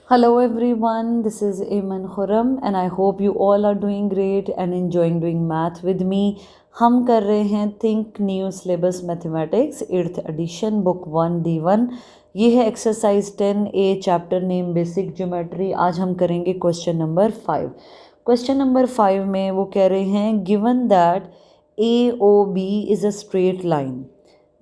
Hello everyone, this is Ayman Khurram and I hope you all are doing great and enjoying doing math with me. हम कर रहे हैं think new syllabus mathematics 8th addition book 1D1। ये है exercise 10A chapter name basic geometry. आज हम करेंगे question number 5। Question number 5 में वो कह रहे हैं given that AOB is a straight line.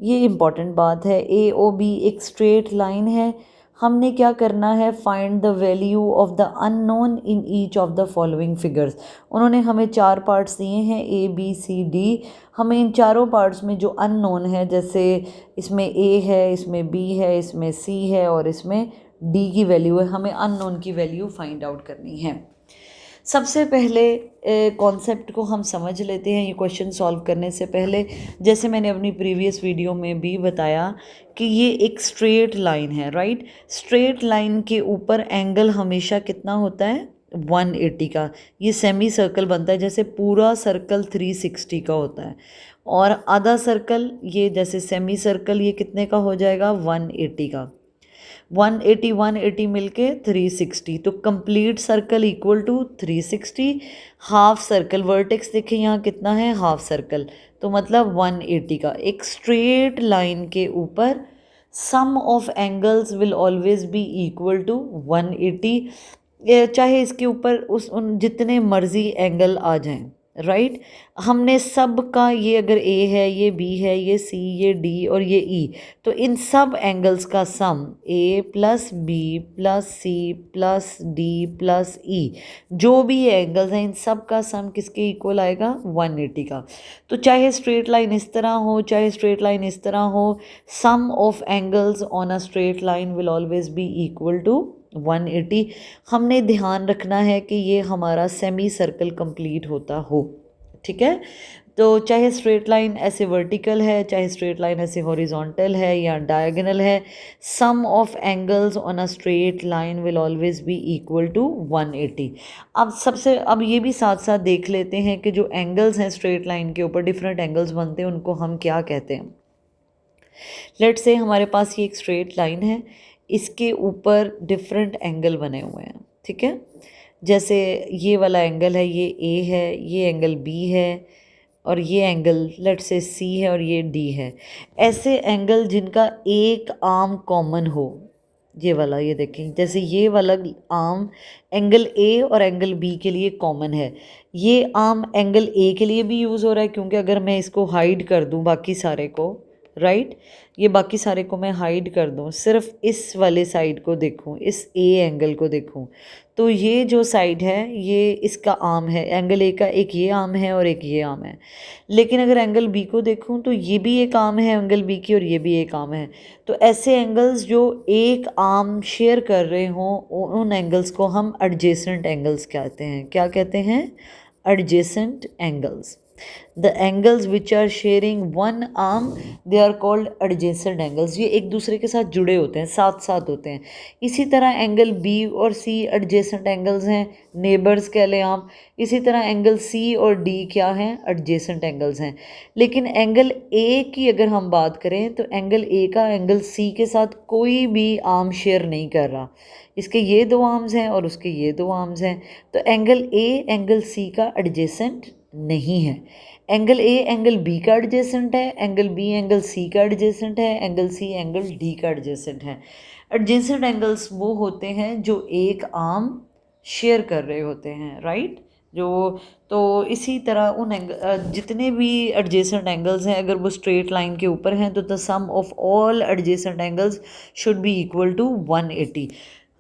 ये इम्पॉर्टेंट बात है, AOB एक स्ट्रेट लाइन है। हमने क्या करना है, find the value of the unknown in each of the following figures. उन्होंने हमें 4 पार्ट्स दिए हैं A B C D। हमें इन चारों पार्ट्स में जो अननोन है, जैसे इसमें A है, इसमें B है, इसमें C है और इसमें D की वैल्यू है, हमें अननोन की वैल्यू फाइंड आउट करनी है। सबसे पहले कॉन्सेप्ट को हम समझ लेते हैं ये क्वेश्चन सॉल्व करने से पहले। जैसे मैंने अपनी प्रीवियस वीडियो में भी बताया कि ये एक स्ट्रेट लाइन है, राइट। स्ट्रेट लाइन के ऊपर एंगल हमेशा कितना होता है, 180 का। ये सेमी सर्कल बनता है, जैसे पूरा सर्कल 360 का होता है और आधा सर्कल ये जैसे सेमी सर्कल ये कितने का हो जाएगा, 180 का। 180 मिलके 360, तो complete circle equal to 360। Half circle vertex देखें यहाँ कितना है, हाफ सर्कल, तो मतलब 180 का। एक स्ट्रेट लाइन के ऊपर sum of angles will always be equal to 180, चाहे इसके ऊपर उन जितने मर्जी एंगल आ जाएं, राइट। हमने सब का, ये अगर A है, ये B है, ये C, ये D और ये E, तो इन सब एंगल्स का सम A plus B plus C plus D plus E, जो भी एंगल्स हैं इन सब का सम किसके इक्वल आएगा, 180 का। तो चाहे स्ट्रेट लाइन इस तरह हो, चाहे स्ट्रेट लाइन इस तरह हो, sum of angles on a straight line will always be equal to 180। हमने ध्यान रखना है कि ये हमारा सेमी सर्कल कंप्लीट होता हो, ठीक है। तो चाहे स्ट्रेट लाइन ऐसे वर्टिकल है, चाहे स्ट्रेट लाइन ऐसे हॉरिजॉन्टल है या डायगोनल है, sum of angles on a straight line will always be equal to 180। अब ये भी साथ साथ देख लेते हैं कि जो एंगल्स हैं स्ट्रेट लाइन के ऊपर, डिफरेंट एंगल्स बनते हैं, उनको हम क्या कहते हैं। लेट से हमारे पास ये एक स्ट्रेट लाइन है, इसके ऊपर डिफरेंट एंगल बने हुए हैं, ठीक है। जैसे ये वाला एंगल है, ये A है, ये एंगल B है और ये एंगल लेट से C है और ये D है। ऐसे एंगल जिनका एक आर्म कॉमन हो, ये वाला, ये देखें, जैसे ये वाला आर्म एंगल A और एंगल B के लिए कॉमन है। ये आर्म एंगल A के लिए भी यूज़ हो रहा है, क्योंकि अगर मैं इसको हाइड कर दूं बाकी सारे को, राइट, ये बाकी सारे को मैं हाइड कर दूं, सिर्फ इस वाले साइड को देखूं, इस A एंगल को देखूं, तो ये जो साइड है ये इसका आर्म है, एंगल A का एक ये आर्म है और एक ये आर्म है। लेकिन अगर एंगल B को देखूं तो ये भी एक आर्म है एंगल B की और ये भी एक आर्म है। तो ऐसे एंगल्स जो एक आर्म शेयर कर रहे हों, उन एंगल्स को हम एडजेसेंट एंगल्स कहते हैं। क्या कहते हैं, adjacent angles. The angles which are sharing one arm, they are called adjacent angles। ये एक दूसरे के साथ जुड़े होते हैं, साथ साथ होते हैं। इसी तरह एंगल B और C adjacent angles हैं, नेबर्स कह लें आप। इसी तरह एंगल C और D क्या हैं, adjacent angles हैं। लेकिन एंगल A की अगर हम बात करें तो एंगल A का एंगल C के साथ कोई भी आर्म शेयर नहीं कर रहा। इसके ये दो आर्म्स हैं और उसके ये दो आर्म्स हैं, तो एंगल A एंगल C का एडजेसेंट नहीं है। एंगल A एंगल B का एडजेसेंट है, एंगल B एंगल C का एडजेसेंट है, एंगल C एंगल D का एडजेसेंट है। एडजेसेंट एंगल्स वो होते हैं जो एक आर्म शेयर कर रहे होते हैं, राइट। जो तो इसी तरह उन जितने भी एडजेसेंट एंगल्स हैं, अगर वो स्ट्रेट लाइन के ऊपर हैं तो the sum of all adjacent angles should be equal to 180।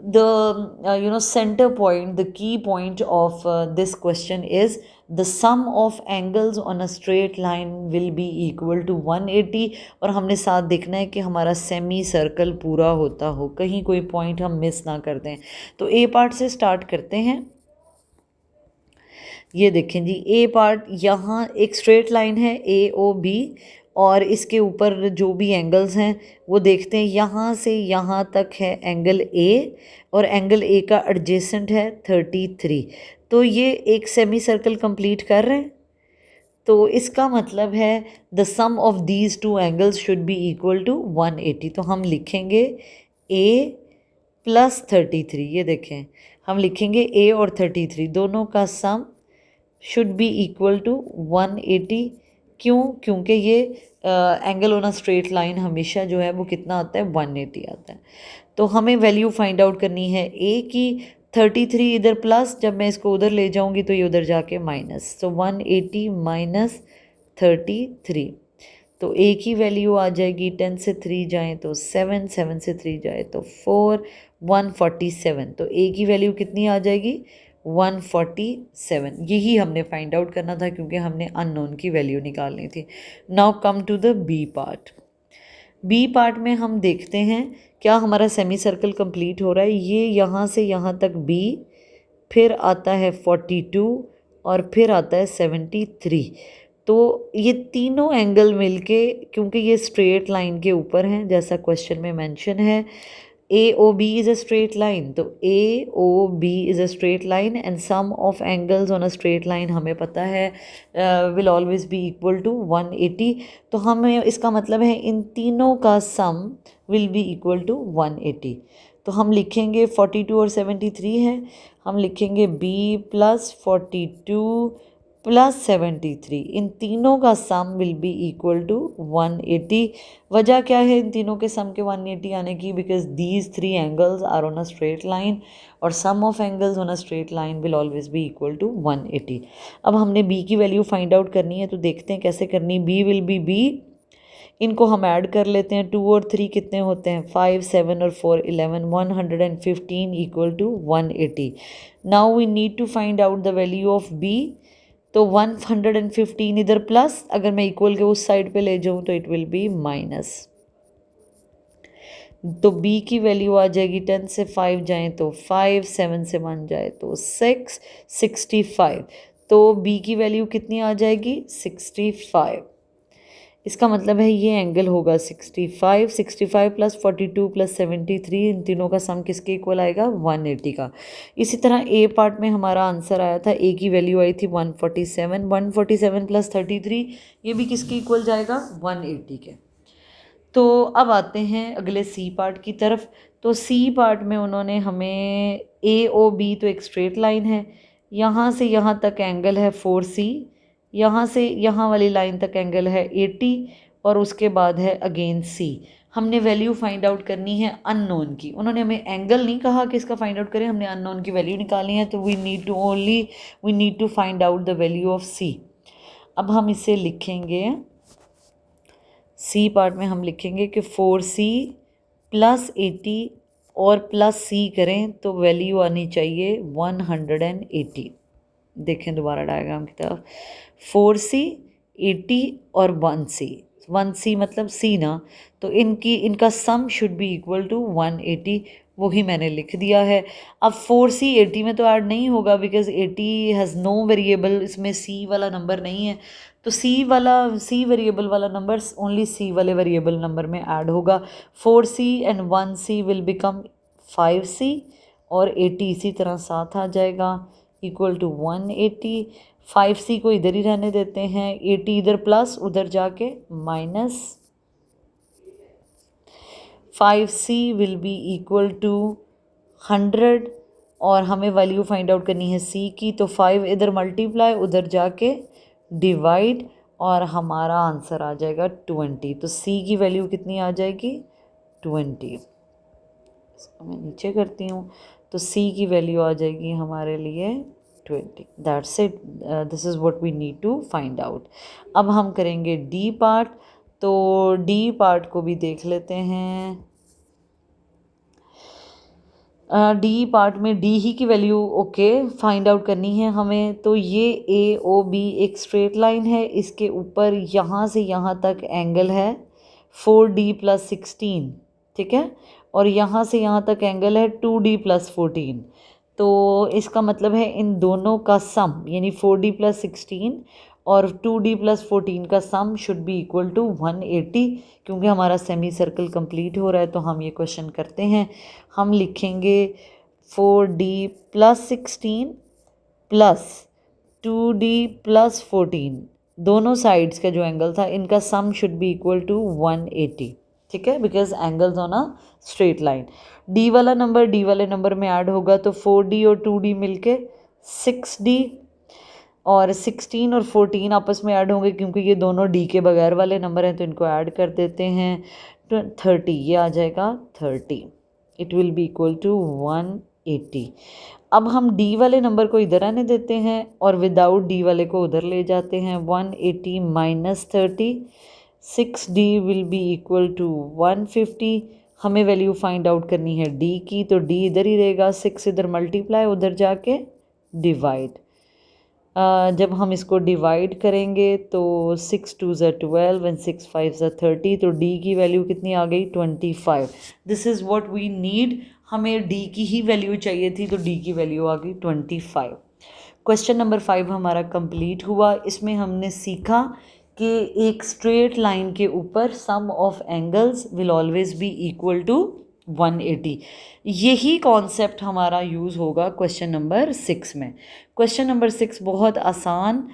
The center point, the key point of this question is the sum of angles on a straight line will be equal to 180। और हमने साथ देखना है कि हमारा semi circle पूरा होता हो, कहीं कोई पॉइंट हम मिस ना कर दें। तो ए पार्ट से स्टार्ट करते हैं। ये देखें जी, ए पार्ट, यहाँ एक स्ट्रेट लाइन है AOB और इसके ऊपर जो भी एंगल्स हैं वो देखते हैं। यहाँ से यहाँ तक है एंगल A और एंगल A का एडजेसेंट है 33। तो ये एक सेमी सर्कल कंप्लीट कर रहे हैं। तो इसका मतलब है the sum of these two angles should be equal to 180। तो हम लिखेंगे A प्लस 33, ये देखें हम लिखेंगे a और 33 दोनों का सम शुड बी इक्वल टू 180। क्यों? क्योंकि ये angle on a straight line हमेशा जो है वो कितना आता है, 180 आता है। तो हमें वैल्यू फाइंड आउट करनी है a की। 33 इधर प्लस, जब मैं इसको उधर ले जाऊंगी तो ये उधर जाके माइनस, तो 180 माइनस 33। तो a की वैल्यू आ जाएगी 10 से 3 जाएँ तो 7, 7 से 3 जाए तो 4, 147। तो a की वैल्यू कितनी आ जाएगी, 147। यही हमने फाइंड आउट करना था क्योंकि हमने अननोन की वैल्यू निकालनी थी। Now come to the B part. B part में हम देखते हैं क्या हमारा सेमी सर्कल कंप्लीट हो रहा है। ये यहाँ से यहाँ तक b, फिर आता है 42 और फिर आता है 73। तो ये तीनों एंगल मिलके, क्योंकि ये स्ट्रेट लाइन के ऊपर हैं जैसा क्वेश्चन में मेंशन है, AOB is a straight line, तो AOB is a straight line and sum of angles on a straight line हमें पता है will always be equal to 180। तो हमें इसका मतलब है इन तीनों का सम will be equal to 180। तो हम लिखेंगे 42 और 73 है, हम लिखेंगे b प्लस 42 प्लस 73, इन तीनों का सम विल बी इक्वल टू 180। वजह क्या है इन तीनों के सम के 180 आने की? Because these three angles are on a straight line और sum of angles on a straight line will always be equal to 180। अब हमने b की वैल्यू फाइंड आउट करनी है, तो देखते हैं कैसे करनी। b विल बी b, इनको हम ऐड कर लेते हैं। 2 और 3 कितने होते हैं, 5, 7 और 4 11, 115 equal to 180। Now we need to find out the value of b। तो 115 इधर प्लस, अगर मैं इक्वल के उस साइड पे ले जाऊं तो इट विल बी माइनस। तो b की वैल्यू आ जाएगी 10 से 5 जाए तो 5, 7 से 1 जाए तो 6, 65। तो b की वैल्यू कितनी आ जाएगी, 65। इसका मतलब है ये एंगल होगा 65। 65 प्लस 42 प्लस 73, इन तीनों का सम किसके इक्वल आएगा, 180 का। इसी तरह ए पार्ट में हमारा आंसर आया था, ए की वैल्यू आई थी 147। 147 प्लस 33 ये भी किसके इक्वल जाएगा, 180 के। तो अब आते हैं अगले सी पार्ट की तरफ। तो सी पार्ट में उन्होंने हमें AOB तो एक स्ट्रेट लाइन है, यहाँ से यहाँ तक एंगल है 4C, यहाँ से यहाँ वाली लाइन तक एंगल है 80 और उसके बाद है अगेन C। हमने वैल्यू फाइंड आउट करनी है अननोन की। उन्होंने हमें एंगल नहीं कहा कि इसका फाइंड आउट करें, हमने अननोन की वैल्यू निकालनी है। तो we need to find out the value of C। अब हम इसे लिखेंगे, सी पार्ट में हम लिखेंगे कि 4C प्लस 80 और प्लस C करें तो वैल्यू आनी चाहिए 180। देखें दोबारा डायग्राम की तरफ, 4C 80 और 1C, 1C मतलब C ना, तो इनका सम शुड बी इक्वल टू 180। वही मैंने लिख दिया है। अब 4C 80 में तो ऐड नहीं होगा बिकॉज 80 हैज़ नो वेरिएबल, इसमें C वाला नंबर नहीं है। तो C वेरिएबल वाला नंबर ओनली C वाले वेरिएबल नंबर में ऐड होगा। 4C and 1C will become 5C और 80 इसी तरह साथ आ जाएगा इक्वल टू 180। 5C को इधर ही रहने देते हैं, 80 इधर प्लस उधर जाके minus. 5C will be equal to 100 और हमें वैल्यू फाइंड आउट करनी है C की। तो 5 इधर मल्टीप्लाई उधर जाके डिवाइड और हमारा आंसर आ जाएगा 20। तो C की वैल्यू कितनी आ जाएगी, 20। इसको मैं नीचे करती हूँ, तो C की वैल्यू आ जाएगी हमारे लिए 20। That's it, this is what we need to find out. अब हम करेंगे D पार्ट। तो D पार्ट को भी देख लेते हैं। डी पार्ट में डी ही की वैल्यू ओके फाइंड आउट करनी है हमें। तो ये AOB एक स्ट्रेट लाइन है, इसके ऊपर यहाँ से यहाँ तक एंगल है 4D प्लस 16, ठीक है, और यहाँ से यहाँ तक एंगल है 2D प्लस 14। तो इसका मतलब है इन दोनों का सम यानी 4D प्लस 16 और 2D प्लस 14 का सम शुड बी इक्वल टू 180। क्योंकि हमारा सेमी सर्कल कंप्लीट हो रहा है तो हम ये क्वेश्चन करते हैं। हम लिखेंगे 4D plus 16 plus 2D plus 14, दोनों साइड्स का जो एंगल था इनका सम शुड बी इक्वल टू 180, ठीक है, because angles on a straight line. D वाला नंबर डी वाले नंबर में ऐड होगा तो 4D और 2D मिलके 6D, और 16 और 14 आपस में ऐड होंगे क्योंकि ये दोनों डी के बगैर वाले नंबर हैं, तो इनको ऐड कर देते हैं। 30, ये आ जाएगा 30। It will be equal to 180। अब हम डी वाले नंबर को इधर आने देते हैं और विदाउट डी वाले को उधर ले जाते हैं। 180 minus 30, 6D will be equal to 150। हमें वैल्यू फाइंड आउट करनी है डी की, तो डी इधर ही रहेगा, 6 इधर मल्टीप्लाई, उधर जाके डिवाइड। जब हम इसको डिवाइड करेंगे तो 6 2 ज़ा 12 एंड 6 5 ज़ा 30, तो डी की वैल्यू कितनी आ गई 25। This is what we need, हमें डी की ही वैल्यू चाहिए थी, तो डी की वैल्यू आ गई 25। क्वेश्चन नंबर 5 हमारा कंप्लीट हुआ। इसमें हमने सीखा कि एक स्ट्रेट लाइन के ऊपर sum of angles will always be equal to 180। यही कॉन्सेप्ट हमारा यूज़ होगा क्वेश्चन नंबर 6 में। क्वेश्चन नंबर 6 बहुत आसान।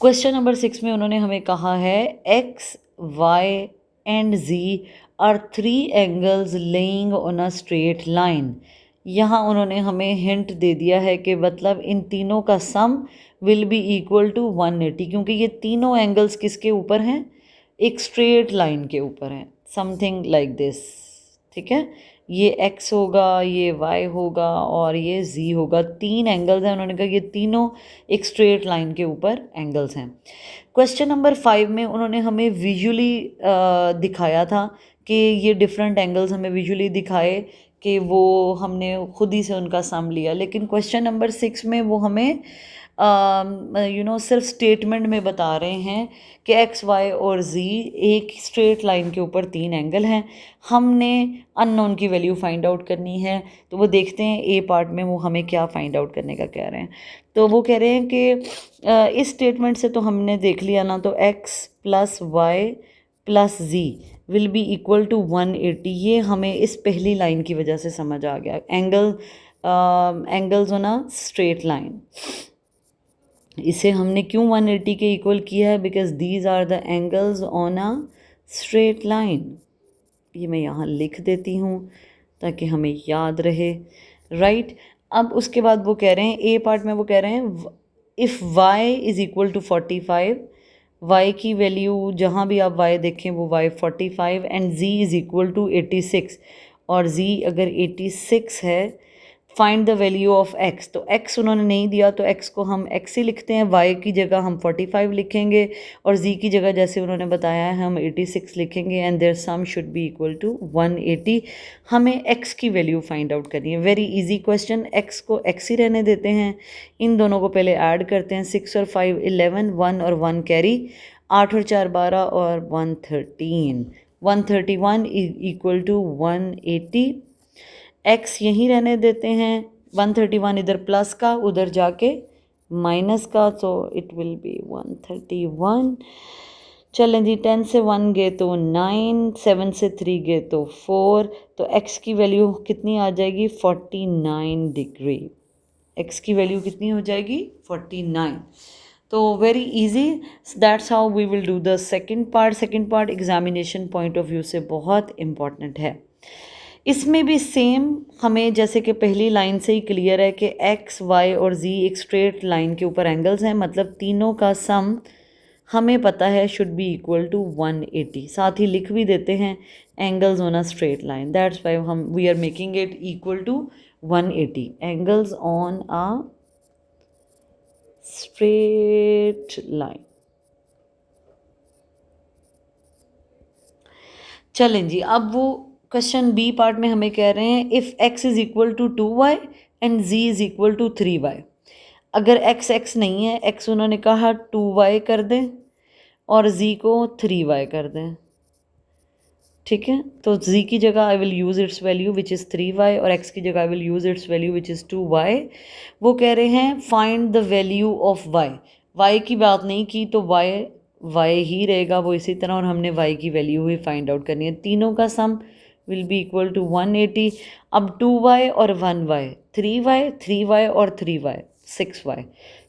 क्वेश्चन नंबर 6 में उन्होंने हमें कहा है x, y and z are 3 angles lying on a straight line. यहाँ उन्होंने हमें हिंट दे दिया है कि मतलब इन तीनों का सम विल बी इक्वल टू 180, क्योंकि ये तीनों एंगल्स किसके ऊपर हैं, एक स्ट्रेट लाइन के ऊपर हैं, समथिंग लाइक दिस। ठीक है, ये x होगा, ये y होगा और ये z होगा। 3 एंगल्स हैं, उन्होंने कहा ये तीनों एक स्ट्रेट लाइन के ऊपर एंगल्स हैं। क्वेश्चन नंबर 5 में उन्होंने हमें विजुअली दिखाया था कि ये डिफरेंट एंगल्स हमें विजुअली दिखाए कि वो हमने खुद ही से उनका सम लिया। लेकिन क्वेश्चन नंबर 6 में वो हमें सिर्फ स्टेटमेंट में बता रहे हैं कि x, y और z एक स्ट्रेट लाइन के ऊपर 3 एंगल हैं, हमने अननोन की वैल्यू फाइंड आउट करनी है। तो वो देखते हैं ए पार्ट में वो हमें क्या फाइंड आउट करने का कह रहे हैं। तो वो कह रहे हैं कि इस स्टेटमेंट से तो हमने देख लिया ना, तो x plus y plus z will be equal to 180। ये हमें इस पहली लाइन की वजह से समझ आ गया, angles on a straight line. इसे हमने क्यों 180 के इक्वल किया है, because these are the angles on a straight line. ये मैं यहाँ लिख देती हूँ ताकि हमें याद रहे, राइट। अब उसके बाद वो कह रहे हैं ए पार्ट में, वो कह रहे हैं if y is equal to 45, y की वैल्यू जहाँ भी आप y देखें वो y 45 and z is equal to 86, और z अगर 86 है, find the value of x। तो x उन्होंने नहीं दिया तो x को हम x ही लिखते हैं, y की जगह हम 45 लिखेंगे और z की जगह जैसे उन्होंने बताया है हम 86 लिखेंगे, and there sum should be equal to 180। हमें x की वैल्यू फाइंड आउट करनी है। वेरी इजी क्वेश्चन, x को x ही रहने देते हैं। इन दोनों को पहले ऐड करते हैं, 6 और 5 11, 1 और 1 कैरी, 8 और 4 12 और 113, 131 इक्वल टू 180। x यहीं रहने देते हैं, 131 इधर प्लस का, उधर जाके माइनस का, तो इट विल बी 131। चलें जी, 10 से 1 गए तो 9, 7 से 3 गए तो 4, तो x की वैल्यू कितनी आ जाएगी 49 डिग्री। x की वैल्यू कितनी हो जाएगी 49। तो very easy, that's how we will do the second part. Second part examination point of view से बहुत इम्पॉर्टेंट है। इसमें भी सेम हमें जैसे कि पहली लाइन से ही क्लियर है कि x, y और z एक स्ट्रेट लाइन के ऊपर एंगल्स हैं, मतलब तीनों का सम हमें पता है शुड बी इक्वल टू 180। साथ ही लिख भी देते हैं angles on a straight line, that's why हम we are making it equal to 180, angles on a straight line. चलें जी, अब वो क्वेश्चन बी पार्ट में हमें कह रहे हैं if x is equal to 2y and z is equal to 3y। अगर x नहीं है, x उन्होंने कहा 2y कर दें और z को 3y कर दें, ठीक है। तो z की जगह I will use it's value which is 3y और x की जगह I will use it's value which is 2y। वो कह रहे हैं find the value of y की बात नहीं की तो y ही रहेगा वो इसी तरह, और हमने y की वैल्यू ही फाइंड आउट करनी है। तीनों का सम विल बी इक्वल टू 180। अब 2y और 1y, 3y और 3y 6y,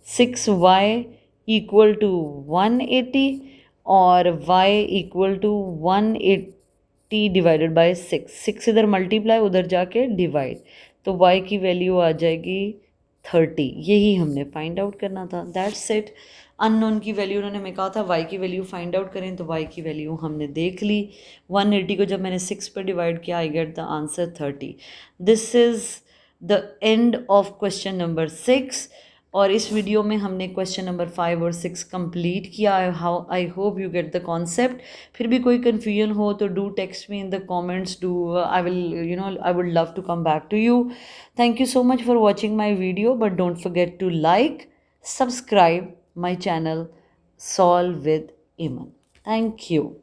6y equal to 180। और y equal to 180 divided by 6 इधर मल्टीप्लाई उधर जाके डिवाइड, तो y की वैल्यू आ जाएगी 30। यही हमने फाइंड आउट करना था, दैट्स इट। अननोन की वैल्यू उन्होंने हमें कहा था y की वैल्यू फाइंड आउट करें, तो y की वैल्यू हमने देख ली। 180 को जब मैंने 6 पर डिवाइड किया I get the answer 30। This is the end of question number 6। और इस वीडियो में हमने क्वेश्चन नंबर 5 और 6 कंप्लीट किया। How I hope you get the concept. फिर भी कोई कन्फ्यूजन हो तो do text me in the comments, do I will I would love to come back to you. Thank you so much for watching my video, but don't forget to like, subscribe my channel Solve with Iman. Thank you.